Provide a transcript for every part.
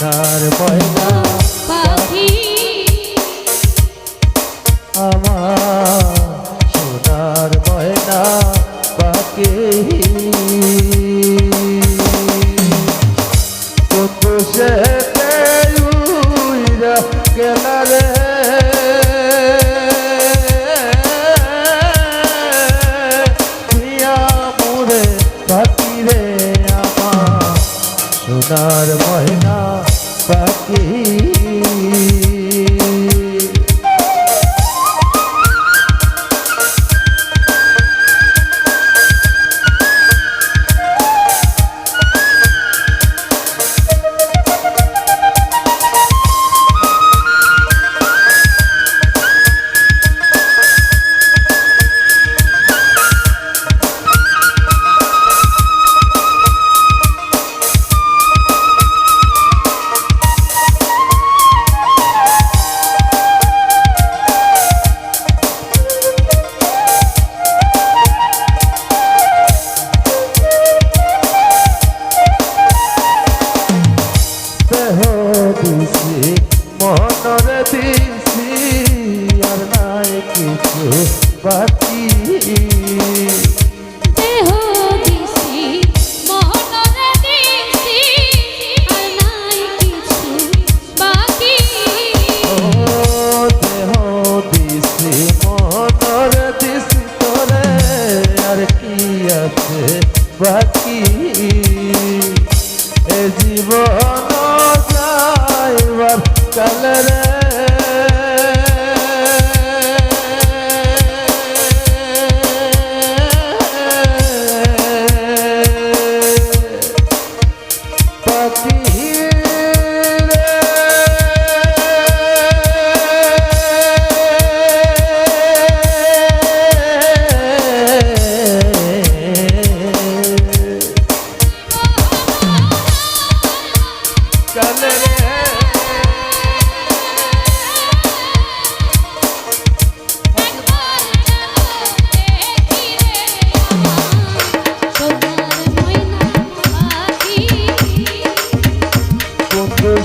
সোনার ময়না পাখি আমার সোনার ময়না পাখি কত সে উইরা গেলা রে পাখি রে আমার সোনার ময়না পাখি মনরে দিছি আর নাই কিছু বাকি দেহ দিছি মনরে দিছি আর নাই কিছু বাকি ও দেহ দিছি মনরে দিছি তোরে আর কি আছে বাকি এ জীবন যাইবার কালে রে পাখি কালে রে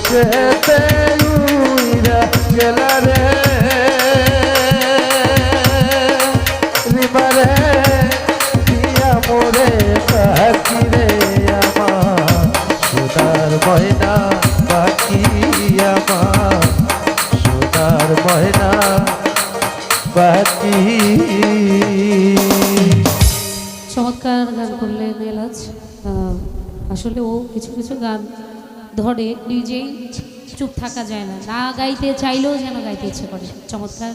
সেতে উইরা গেলা রে রিবারে দিয়া মোরে পাখি রে আমার সোনার ময়না পাখি আমার সোনার ময়না পাখি। চমৎকার গান করলেন এলাচ। আসলে ও কিছু কিছু গান ধরে নিজেই চুপ থাকা যায় না, না গাইতে চাইলেও যেন গাইতে ইচ্ছে করে। চমৎকার।